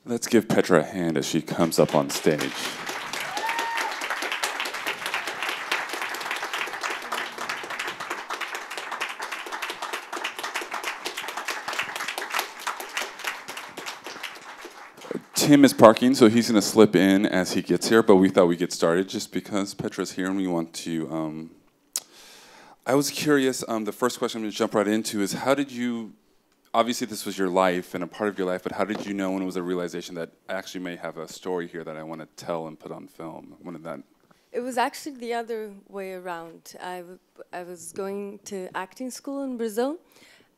Let's give Petra a hand as she comes up on stage. Tim is parking, so he's going to slip in as he gets here, but we thought we'd get started just because Petra's here and we want to... I was curious, the first question I'm going to jump right into is how did you... Obviously this was your life and a part of your life, but how did you know when it was a realization that I actually may have a story here that I want to tell and put on film? When did that... It was actually the other way around. I was going to acting school in Brazil,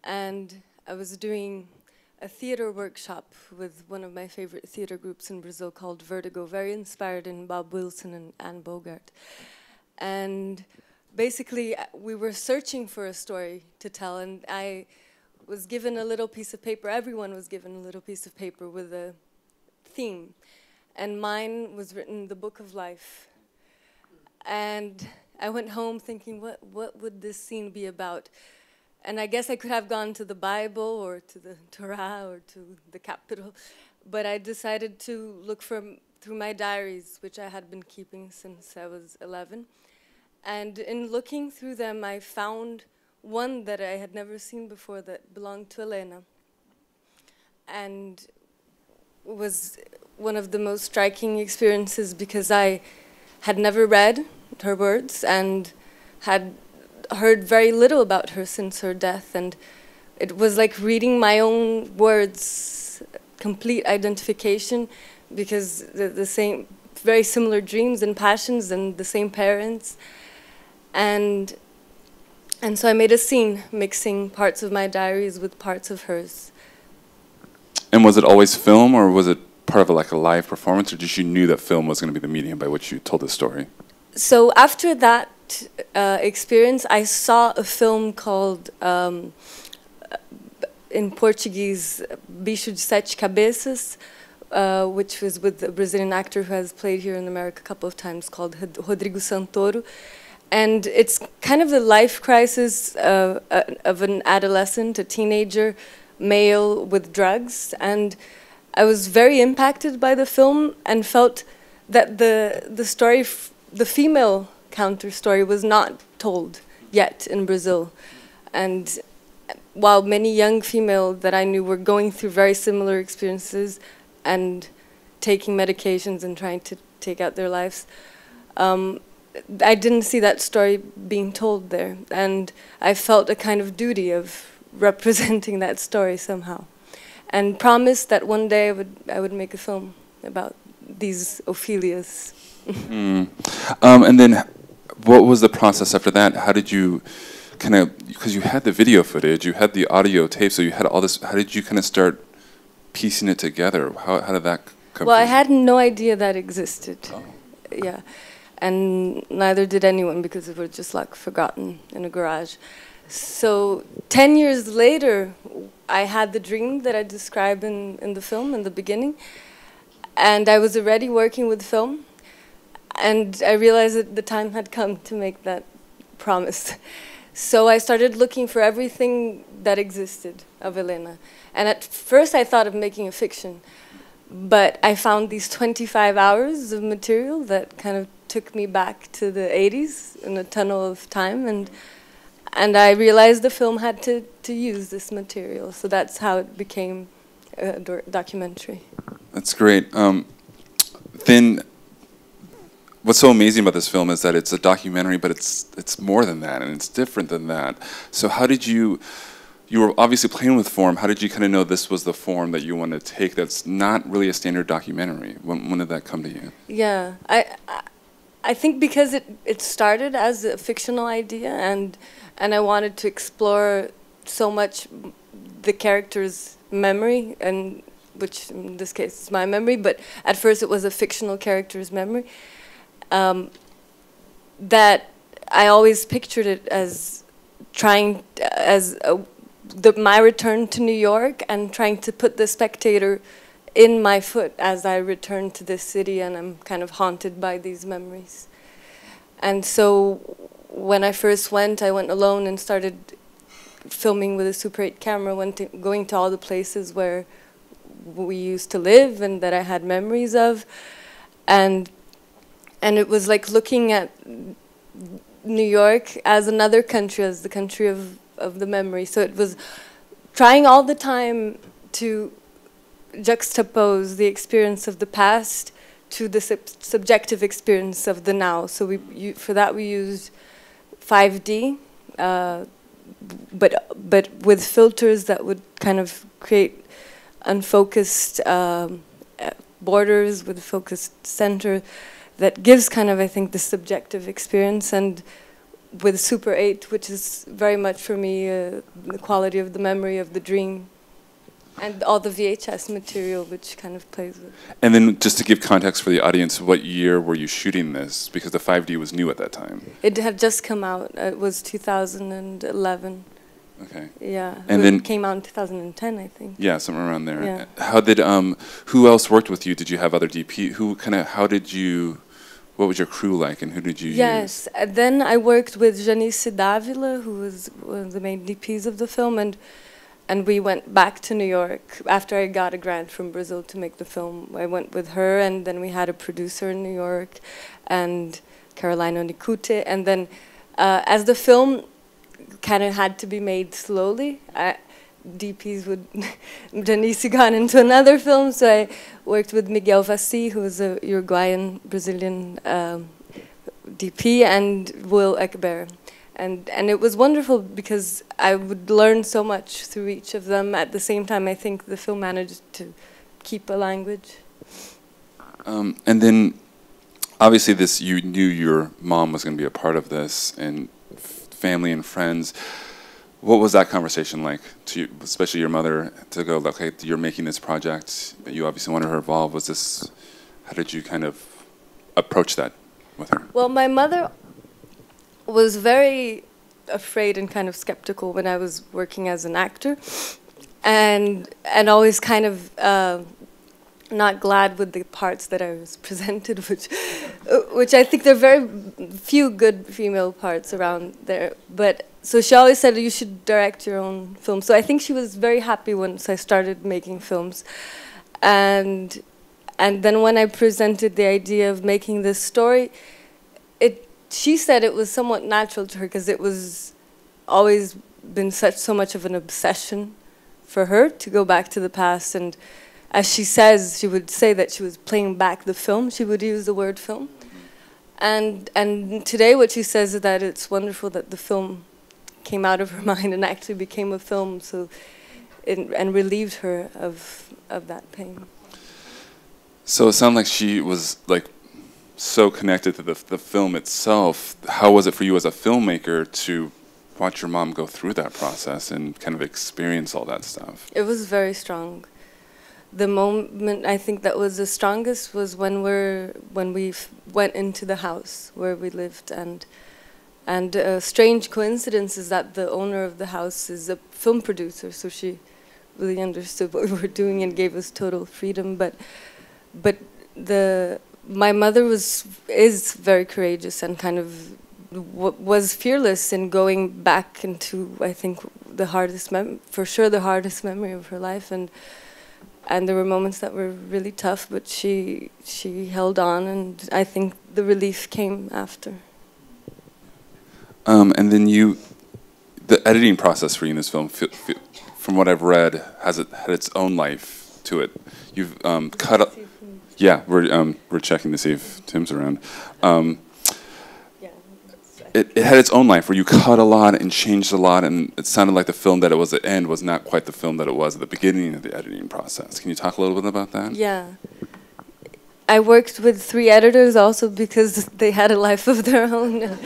and I was doing a theater workshop with one of my favorite theater groups in Brazil called Vertigo, very inspired in Bob Wilson and Anne Bogart. And basically, we were searching for a story to tell, and I was given a little piece of paper. Everyone was given a little piece of paper with a theme, and mine was written The Book of Life. And I went home thinking, what would this scene be about? And I guess I could have gone to the Bible or to the Torah or to the Capitol, but I decided to look through my diaries, which I had been keeping since I was 11. And in looking through them, I found one that I had never seen before that belonged to Elena. And was one of the most striking experiences because I had never read her words and had heard very little about her since her death, and it was like reading my own words, complete identification, because the same, very similar dreams and passions and the same parents, and so I made a scene mixing parts of my diaries with parts of hers. And was it always film, or was it part of like a live performance, or did you knew that film was going to be the medium by which you told the story? So after that experience, I saw a film called, in Portuguese, Bicho de Sete Cabeças, which was with a Brazilian actor who has played here in America a couple of times, called Rodrigo Santoro. And it's kind of the life crisis of an adolescent, a teenager, male with drugs. And I was very impacted by the film and felt that the story, the female counter story, was not told yet in Brazil. And while many young females that I knew were going through very similar experiences and taking medications and trying to take out their lives, I didn't see that story being told there. And I felt a kind of duty of representing that story somehow, and promised that one day I would make a film about these Ophelias. And then what was the process after that? How did you kind of, because you had the video footage, you had the audio tape, so you had all this, how did you kind of start piecing it together? How did that come Well, from? I had no idea that existed. Oh. Yeah, and neither did anyone, because it was just like forgotten in a garage. So 10 years later, I had the dream that I described in the film in the beginning, and I was already working with film. And I realized that the time had come to make that promise. So I started looking for everything that existed of Elena. And at first I thought of making a fiction, but I found these 25 hours of material that kind of took me back to the 80s in a tunnel of time, and I realized the film had to use this material. So that's how it became a documentary. That's great. Then what's so amazing about this film is that it's a documentary, but it's more than that, and it's different than that. So how did you were obviously playing with form, how did you kind of know this was the form that you want to take that's not really a standard documentary? When did that come to you? Yeah, I think because it started as a fictional idea, and I wanted to explore so much the character's memory, and which in this case is my memory, but at first it was a fictional character's memory. That I always pictured it as trying, my return to New York and trying to put the spectator in my foot as I return to this city and I'm kind of haunted by these memories. And so when I first went, I went alone and started filming with a Super 8 camera, going to all the places where we used to live and that I had memories of, and it was like looking at New York as another country, as the country of the memory. So it was trying all the time to juxtapose the experience of the past to the subjective experience of the now. So for that we used 5D, but with filters that would kind of create unfocused borders with a focused center that gives kind of, I think, the subjective experience. And with Super 8, which is very much for me the quality of the memory of the dream, and all the VHS material, which kind of plays with. And then just to give context for the audience, what year were you shooting this? Because the 5D was new at that time. It had just come out. It was 2011. Okay. Yeah. And then it came out in 2010, I think. Yeah, somewhere around there. Yeah. How did who else worked with you? Did you have other DP? How did you? What was your crew like, and who did you use? Yes. Then I worked with Janice Davila, who was one of the main DPs of the film, and we went back to New York after I got a grant from Brazil to make the film. I went with her, and then we had a producer in New York, and Carolina Nicute. And then as the film kind of had to be made slowly, DPs would, Janice got into another film, so I worked with Miguel Vassi, who was a Uruguayan, Brazilian DP, and Will Ekber. And it was wonderful because I would learn so much through each of them. At the same time, I think the film managed to keep a language. And then, obviously, you knew your mom was going to be a part of this, and family and friends. What was that conversation like to you, especially your mother, to go, okay, you're making this project, you obviously wanted her involved. How did you kind of approach that with her? Well, my mother was very afraid and kind of skeptical when I was working as an actor, and always kind of not glad with the parts that I was presented, which I think there are very few good female parts around there. But so she always said, you should direct your own film. So I think she was very happy once I started making films, and then when I presented the idea of making this story, she said it was somewhat natural to her because it was always been so much of an obsession for her to go back to the past. And as she says, she would say that she was playing back the film. She would use the word film. And today what she says is that it's wonderful that the film came out of her mind and actually became a film, and relieved her of that pain. So it sounded like she was like so connected to the film itself. How was it for you as a filmmaker to watch your mom go through that process and kind of experience all that stuff? It was very strong. The moment I think that was the strongest was when we went into the house where we lived, and a strange coincidence is that the owner of the house is a film producer, so she really understood what we were doing and gave us total freedom. But my mother is very courageous and kind of was fearless in going back into, I think, the hardest memory of her life, and there were moments that were really tough, but she held on, and I think the relief came after. And then the editing process for you in this film, from what I've read, had its own life to it. You've cut. Yeah, we're checking to see if Tim's around. It had its own life where you cut a lot and changed a lot, and it sounded like the film that it was at the end was not quite the film that it was at the beginning of the editing process. Can you talk a little bit about that? Yeah. I worked with 3 editors also because they had a life of their own.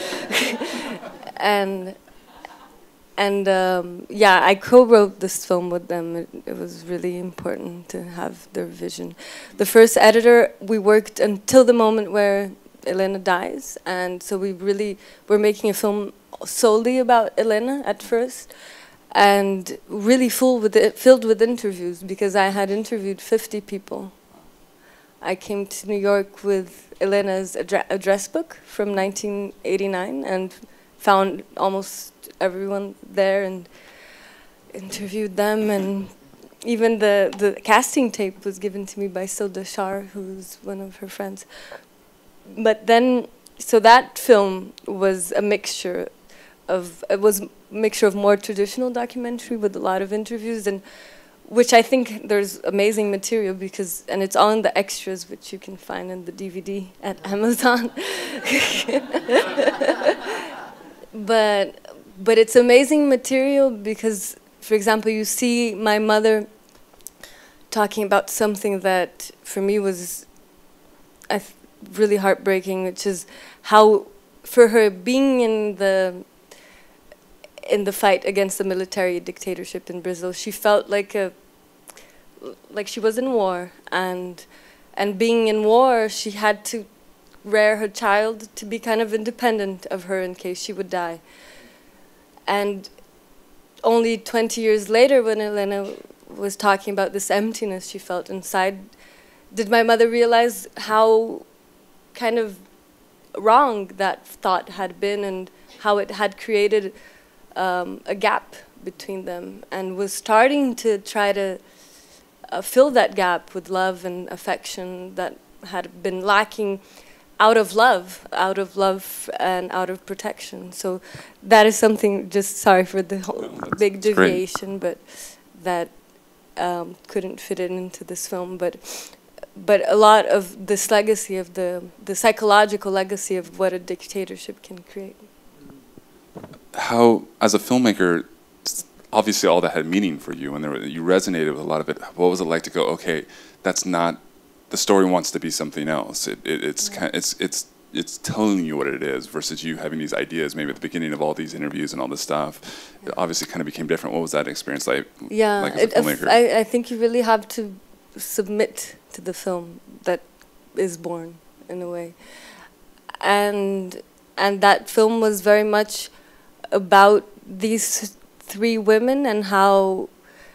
Yeah, I co-wrote this film with them. It was really important to have their vision. The first editor, we worked until the moment where Elena dies, and so we're making a film solely about Elena at first, and really filled with interviews, because I had interviewed 50 people. I came to New York with Elena's address book from 1989 and found almost everyone there and interviewed them, even the casting tape was given to me by Silda Shar, who's one of her friends. But then, so that film was a mixture of, it was a mixture of more traditional documentary with a lot of interviews, and which I think there's amazing material because, and it's all in the extras, which you can find in the DVD at Amazon. But it's amazing material because, for example, you see my mother talking about something that for me was really heartbreaking, which is how, for her, being in the fight against the military dictatorship in Brazil, she felt like she was in war, and being in war, she had to rear her child to be kind of independent of her in case she would die. And only 20 years later, when Elena was talking about this emptiness she felt inside, did my mother realize how kind of wrong that thought had been and how it had created a gap between them, and was starting to try to fill that gap with love and affection that had been lacking out of love and out of protection. So that is something, just sorry for the whole big deviation, but that couldn't fit it into this film. But a lot of this legacy of the psychological legacy of what a dictatorship can create. How, as a filmmaker, obviously all that had meaning for you, and you resonated with a lot of it. What was it like to go, okay, that's not, the story wants to be something else. It's telling you what it is versus you having these ideas maybe at the beginning of all these interviews and all this stuff. It obviously kind of became different. What was that experience like? Yeah, like as a filmmaker? I think you really have to submit to the film that is born in a way, and that film was very much about these three women and how,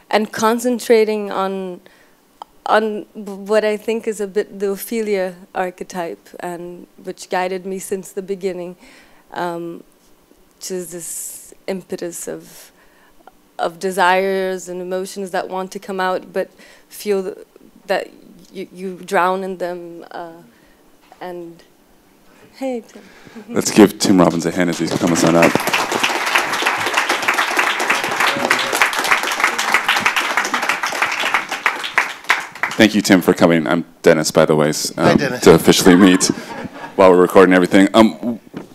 and concentrating on what I think is a bit the Ophelia archetype, and which guided me since the beginning, which is this impetus of desires and emotions that want to come out but feel that you drown in them. And hey, Tim. Let's give Tim Robbins a hand as he's coming on up. Thank you, Tim, for coming. I'm Dennis, by the way, to officially meet while we're recording everything.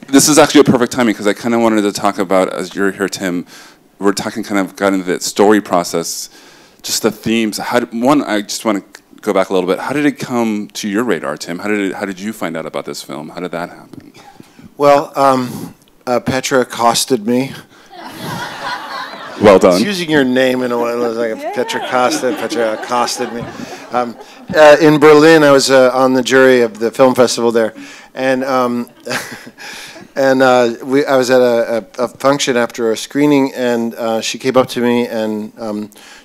This is actually a perfect timing because I kind of wanted to talk about, as you're here, Tim, we're talking kind of got into the story process, just the themes. One, I just want to go back a little bit. How did it come to your radar, Tim? How did you find out about this film? How did that happen? Well, Petra accosted me. Well done. It's using your name in a way, it was like Petra accosted me. In Berlin, I was on the jury of the film festival there, and I was at a function after a screening, and she came up to me and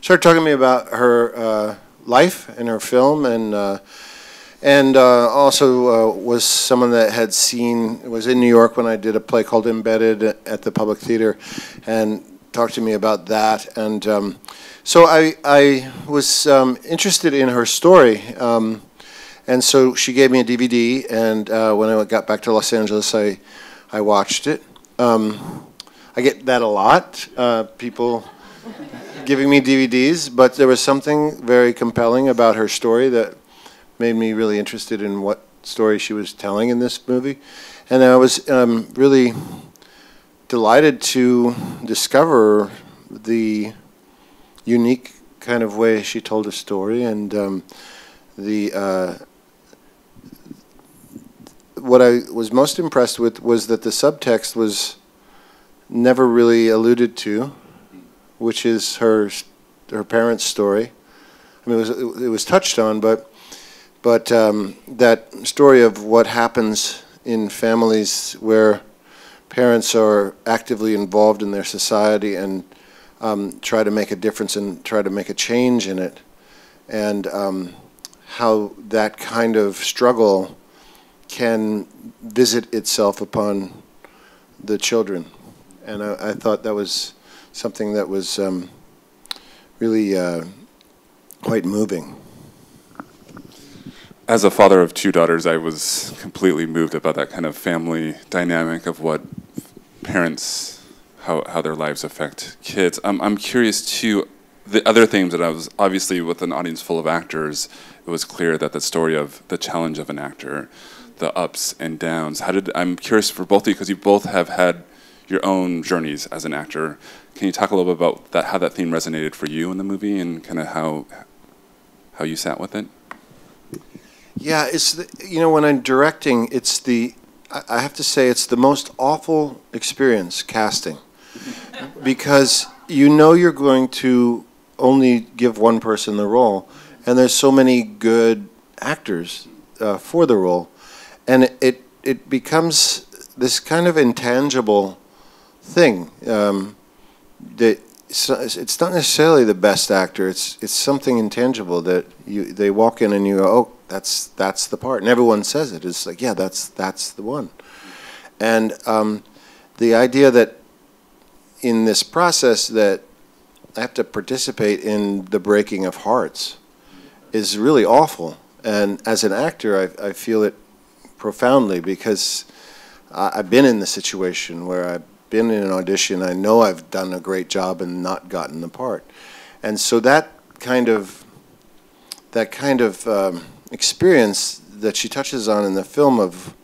started talking to me about her life and her film, and also was someone that had seen, was in New York when I did a play called Embedded at the Public Theater, and talked to me about that. And so I was interested in her story, and so she gave me a DVD, and when I got back to Los Angeles, I watched it. I get that a lot, people giving me DVDs, but there was something very compelling about her story that made me really interested in what story she was telling in this movie. And I was really delighted to discover the unique kind of way she told a story, and what I was most impressed with was that the subtext was never really alluded to, which is her parents' story. I mean, it was touched on, but that story of what happens in families where parents are actively involved in their society and try to make a difference and try to make a change in it, and how that kind of struggle can visit itself upon the children. And I thought that was something that was really quite moving. As a father of 2 daughters, I was completely moved about that kind of family dynamic of what parents, how their lives affect kids. I'm curious too, the other things that I was, obviously with an audience full of actors, it was clear that the story of the challenge of an actor, the ups and downs, I'm curious for both of you, because you both have had your own journeys as an actor. Can you talk a little bit about that, how that theme resonated for you in the movie, and kind of how you sat with it? Yeah, when I'm directing, I have to say it's the most awful experience, casting, because you're going to only give one person the role, and there's so many good actors for the role, and it becomes this kind of intangible thing that it's not necessarily the best actor. It's something intangible that they walk in and you go, oh, that's the part, and everyone says it. It's like, yeah, that's the one. And the idea that in this process that I have to participate in the breaking of hearts is really awful. And as an actor, I feel it profoundly, because I've been in the situation where I've been in an audition, I know I've done a great job and not gotten the part. And so that kind of experience that she touches on in the film of,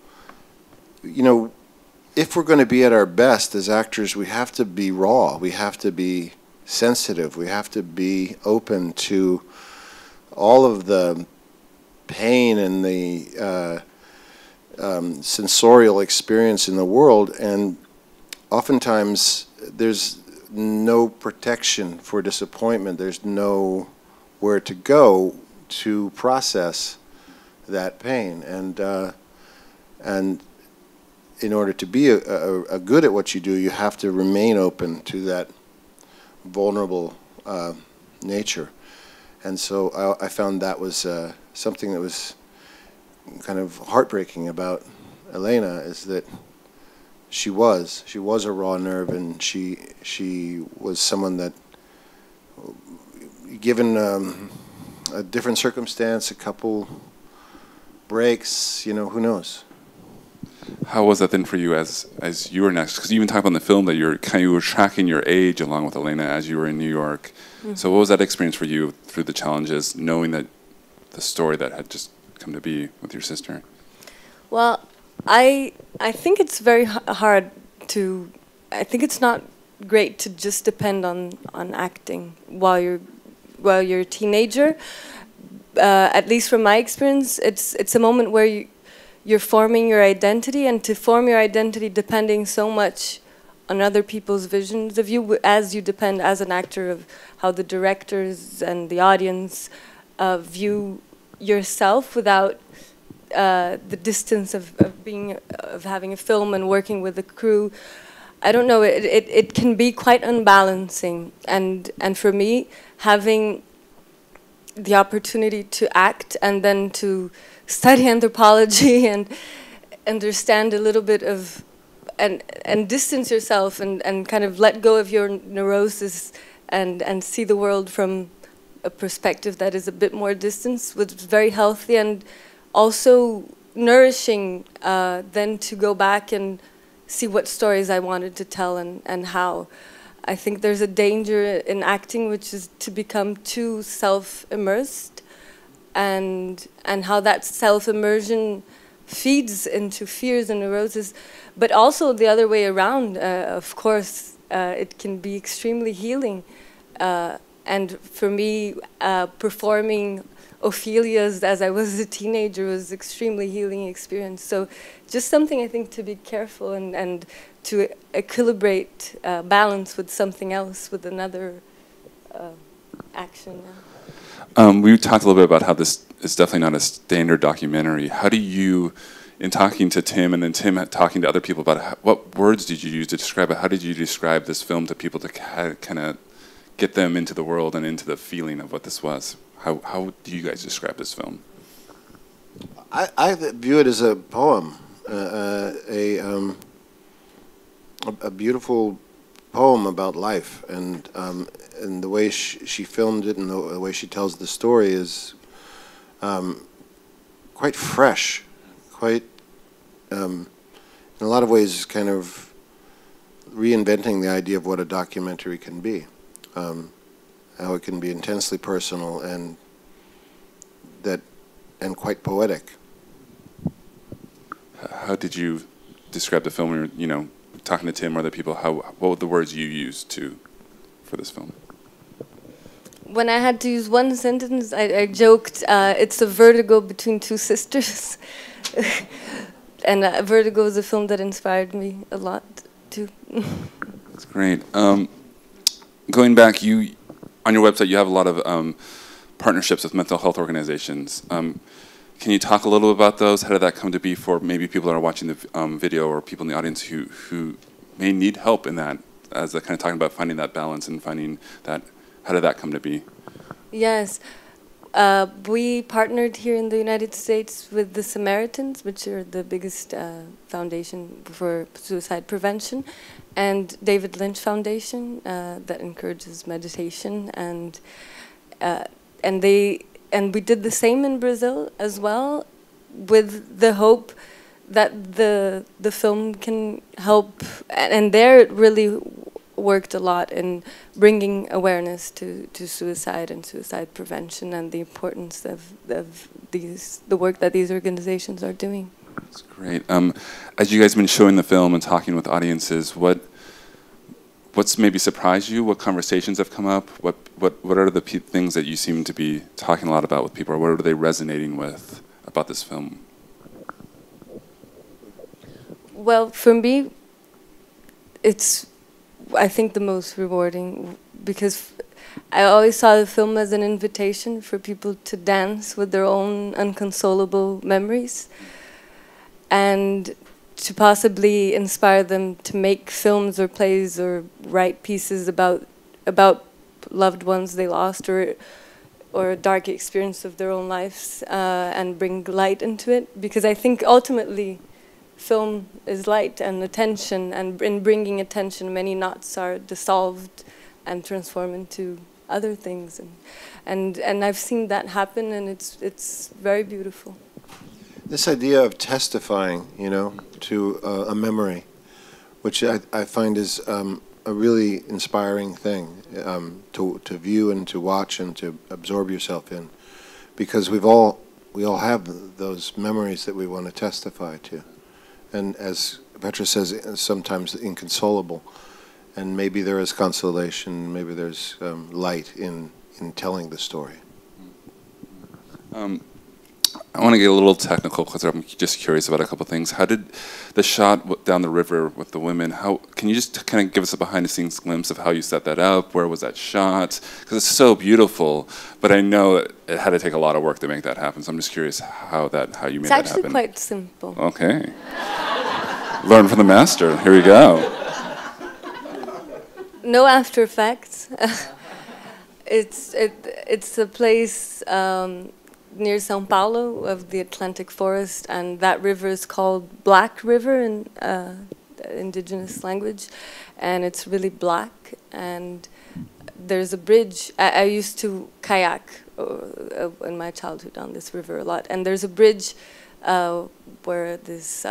if we're going to be at our best as actors, we have to be raw, we have to be sensitive, we have to be open to all of the pain and the sensorial experience in the world, and oftentimes there's no protection for disappointment, there's nowhere to go to process that pain, and in order to be a good at what you do, you have to remain open to that vulnerable nature. And so I found that was something that was kind of heartbreaking about Elena, is that she was a raw nerve, and she was someone that, given a different circumstance, a couple breaks, who knows. How was that then for you as you were next? Because you even talk about in the film that you were tracking your age along with Elena as you were in New York. Mm-hmm. So what was that experience for you through the challenges, knowing that the story that had just come to be with your sister? Well, I think it's very hard to. I think it's not great to just depend on acting while you're a teenager. At least from my experience, it's a moment where you're forming your identity, and to form your identity depending so much on other people's visions of you, as you depend as an actor of how the directors and the audience view yourself, without the distance of having a film and working with a crew. I don't know, it can be quite unbalancing, and for me, having the opportunity to act and then to study anthropology and understand a little bit of, and distance yourself and kind of let go of your neurosis and see the world from a perspective that is a bit more distant, was very healthy and also nourishing, then to go back and see what stories I wanted to tell and how. I think there's a danger in acting, which is to become too self-immersed, and how that self-immersion feeds into fears and neuroses, but also the other way around. Of course, it can be extremely healing. And for me, performing Ophelia's as I was a teenager was extremely healing experience. So just something I think to be careful and to equilibrate balance with something else, with another action. We talked a little bit about how this is definitely not a standard documentary. How do you, in talking to Tim and then Tim talking to other people about what words did you use to describe it, how did you describe this film to people to kind of get them into the world and into the feeling of what this was? How do you guys describe this film? I view it as a poem, a beautiful poem about life, and the way she filmed it and the way she tells the story is quite fresh, quite in a lot of ways kind of reinventing the idea of what a documentary can be, how it can be intensely personal and quite poetic. How did you describe the film? When you were, you know, talking to Tim or other people, what were the words you used for this film? When I had to use one sentence, I joked, it's a vertigo between two sisters. And Vertigo is a film that inspired me a lot, too. That's great. Going back, on your website, you have a lot of partnerships with mental health organizations. Can you talk a little bit about those? How did that come to be for maybe people that are watching the video or people in the audience who may need help in that, as they're kind of talking about finding that balance and finding that, how did that come to be? Yes. We partnered here in the United States with the Samaritans, which are the biggest foundation for suicide prevention, and David Lynch Foundation that encourages meditation, and we did the same in Brazil as well, with the hope that the film can help, and there it really worked a lot in bringing awareness to suicide and suicide prevention and the importance of the work that these organizations are doing. That's great. As you guys have been showing the film and talking with audiences, what's maybe surprised you? What conversations have come up? What are the things that you seem to be talking a lot about with people, or what are they resonating with about this film? Well, for me, it's, I think, the most rewarding, because I always saw the film as an invitation for people to dance with their own unconsolable memories, and to possibly inspire them to make films or plays or write pieces about loved ones they lost, or a dark experience of their own lives, and bring light into it. Because I think ultimately film is light and attention, and in bringing attention, many knots are dissolved and transformed into other things, and I've seen that happen, and it's very beautiful. This idea of testifying, you know, to a memory, which I find is a really inspiring thing to view and to watch and to absorb yourself in, because we all have those memories that we want to testify to. And as Petra says, sometimes inconsolable. And maybe there is consolation, maybe there's light in telling the story. I want to get a little technical because I'm just curious about a couple things. How did the shot down the river with the women, can you just kind of give us a behind-the-scenes glimpse of how you set that up? Where was that shot? Because it's so beautiful, but I know it had to take a lot of work to make that happen. So I'm just curious how you made that happen. It's actually quite simple. Okay. Learn from the master. Here we go. No After Effects. It's a place near São Paulo of the Atlantic Forest, and that river is called Black River in indigenous language, and it's really black, and there's a bridge. I used to kayak in my childhood on this river a lot, and there's a bridge where this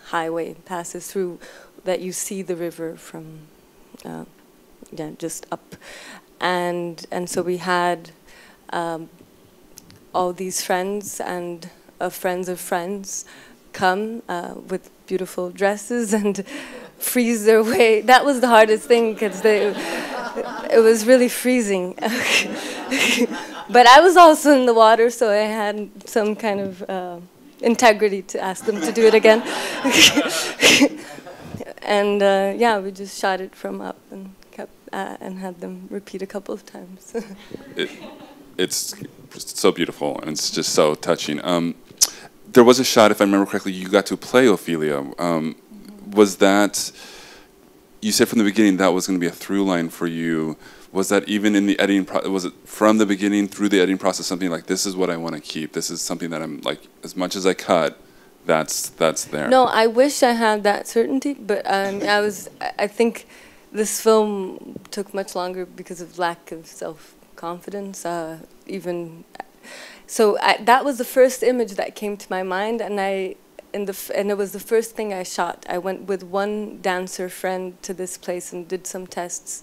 highway passes through that you see the river from just up, and so we had all these friends and friends of friends come with beautiful dresses and freeze their way. That was the hardest thing, because it was really freezing. But I was also in the water, so I had some kind of integrity to ask them to do it again. And yeah, we just shot it from up and kept and had them repeat a couple of times. It's so beautiful, and it's just so touching. There was a shot, if I remember correctly, you got to play Ophelia. Was that, you said from the beginning that was going to be a through line for you. Was that even in the editing process, was it from the beginning through the editing process something like, this is what I want to keep, this is something that I'm like, as much as I cut, that's there? No, I wish I had that certainty, but I think this film took much longer because of lack of self-confidence. That was the first image that came to my mind, and it was the first thing I shot. I went with one dancer friend to this place and did some tests,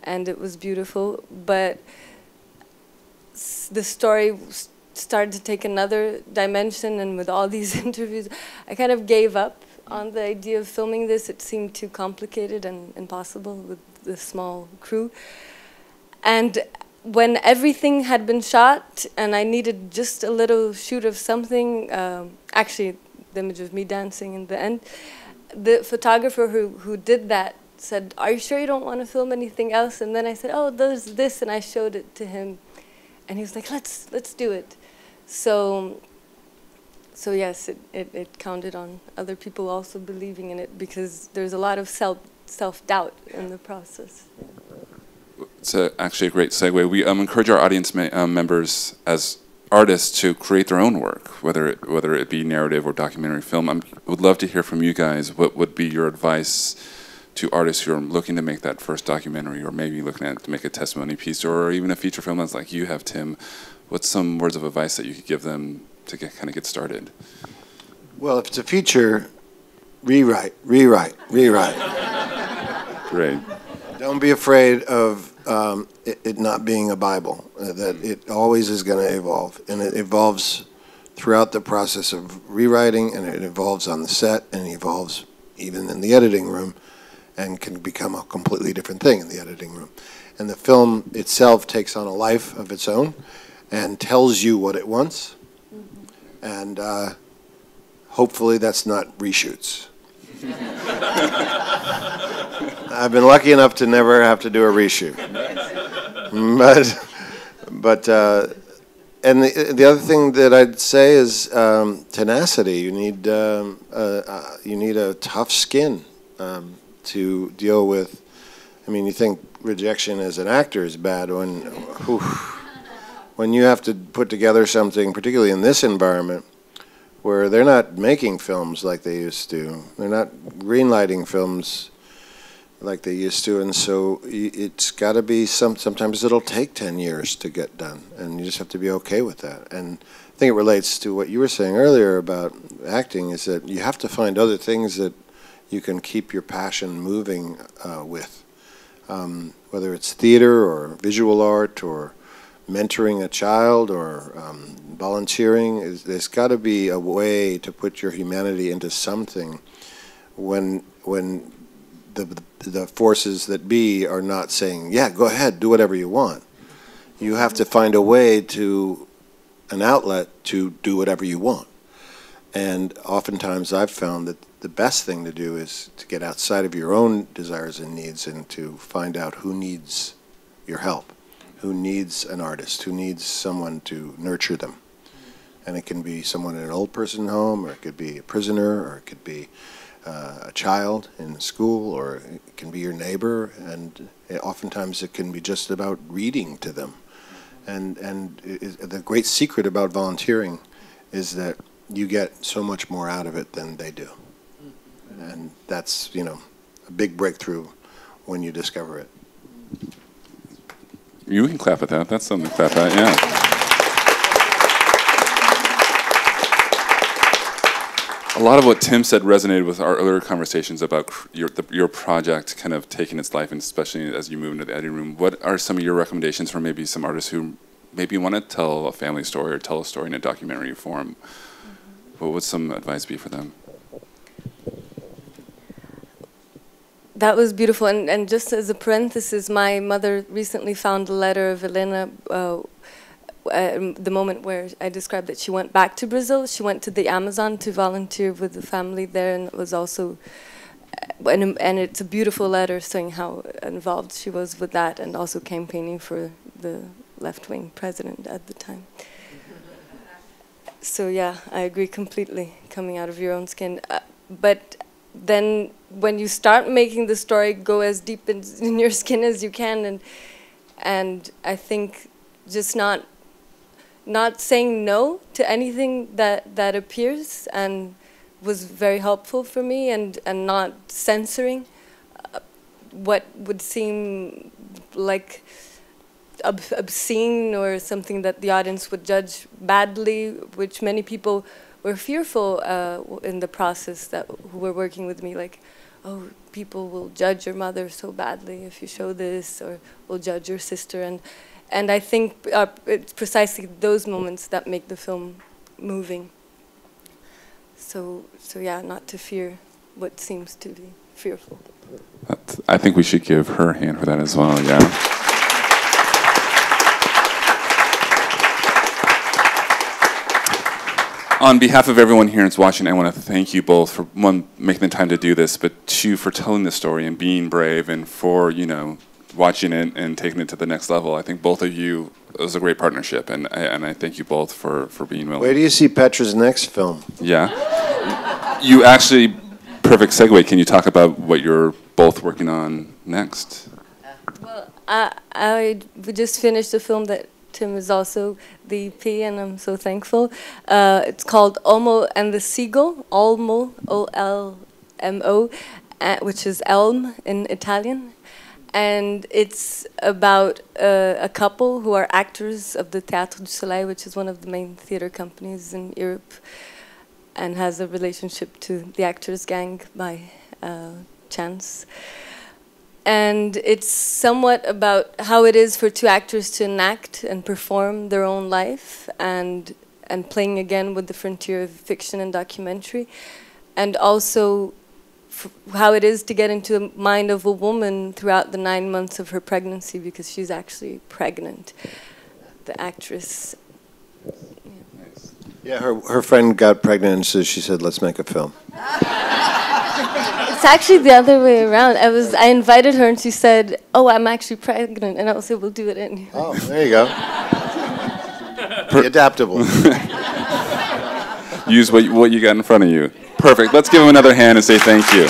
and it was beautiful. But the story started to take another dimension, and with all these interviews, I kind of gave up on the idea of filming this. It seemed too complicated and impossible with the small crew. And when everything had been shot and I needed just a little shoot of something, actually the image of me dancing in the end, the photographer who did that said, "Are you sure you don't want to film anything else?" And then I said, "Oh, there's this," and I showed it to him, and he was like, let's do it. So yes, it counted on other people also believing in it, because there's a lot of self-doubt in the process. It's actually a great segue. We encourage our audience members as artists to create their own work, whether it be narrative or documentary film. I would love to hear from you guys. What would be your advice to artists who are looking to make that first documentary, or maybe looking to make a testimony piece, or even a feature film that's like you have, Tim? What's some words of advice that you could give them to kind of get started? Well, if it's a feature, rewrite. Great. Don't be afraid of it not being a Bible, that it always is going to evolve. And it evolves throughout the process of rewriting, and it evolves on the set, and it evolves even in the editing room, and can become a completely different thing in the editing room. And the film itself takes on a life of its own and tells you what it wants. And hopefully that's not reshoots. I've been lucky enough to never have to do a reshoot. And the other thing that I'd say is tenacity. You need a tough skin to deal with. I mean, you think rejection as an actor is bad when you have to put together something, particularly in this environment, where they're not making films like they used to. They're not greenlighting films like they used to, and so it's got to be sometimes it'll take 10 years to get done, and you just have to be okay with that. And I think it relates to what you were saying earlier about acting, is that you have to find other things that you can keep your passion moving with, whether it's theater or visual art or mentoring a child or volunteering. There's got to be a way to put your humanity into something when the forces that be are not saying, yeah, go ahead, do whatever you want. You have to find a way an outlet to do whatever you want. And oftentimes I've found that the best thing to do is to get outside of your own desires and needs, and to find out who needs your help, who needs an artist, who needs someone to nurture them. And it can be someone in an old person home, or it could be a prisoner, or it could be a child in school, or it can be your neighbor, and oftentimes it can be just about reading to them. And the great secret about volunteering is that you get so much more out of it than they do. And that's, a big breakthrough when you discover it. You can clap at that. That's something to clap at, yeah. A lot of what Tim said resonated with our earlier conversations about your project kind of taking its life, and especially as you move into the editing room. What are some of your recommendations for maybe some artists who maybe want to tell a family story or tell a story in a documentary form? What would some advice be for them? That was beautiful. And just as a parenthesis, my mother recently found a letter of Elena, the moment where I described that she went back to Brazil. She went to the Amazon to volunteer with the family there, and it was also, and it's a beautiful letter saying how involved she was with that, and also campaigning for the left-wing president at the time. So yeah, I agree completely, coming out of your own skin. But then when you start making the story, go as deep in your skin as you can, and I think just not saying no to anything that appears, and was very helpful for me, and not censoring. what would seem like obscene or something that the audience would judge badly, which many people were fearful in the process who were working with me, like, oh, people will judge your mother so badly if you show this, or will judge your sister, and I think it's precisely those moments that make the film moving. So yeah, not to fear what seems to be fearful. I think we should give her a hand for that as well, yeah. On behalf of everyone here who's watching, I want to thank you both for, one, making the time to do this, but two, for telling the story and being brave, and for, you know, watching it and taking it to the next level. I think both of you, it was a great partnership, and I thank you both for being willing. Where do you see Petra's next film? Yeah. You actually, perfect segue, can you talk about what you're both working on next? Well, we just finished a film that Tim is also the EP, and I'm so thankful. It's called Olmo and the Seagull, Olmo, O-L-M-O, which is elm in Italian. And it's about a couple who are actors of the Théâtre du Soleil, which is one of the main theater companies in Europe, and has a relationship to the Actors Gang by chance. And it's somewhat about how it is for two actors to enact and perform their own life, and playing again with the frontier of fiction and documentary, and also how it is to get into the mind of a woman throughout the 9 months of her pregnancy, because she's actually pregnant, the actress. Yeah, her friend got pregnant, and so she said, let's make a film. It's actually the other way around. I invited her and she said, oh, I'm actually pregnant, and I was able to do it anyway. Oh, there you go. Be adaptable. Use what you got in front of you. Perfect. Let's give him another hand and say thank you.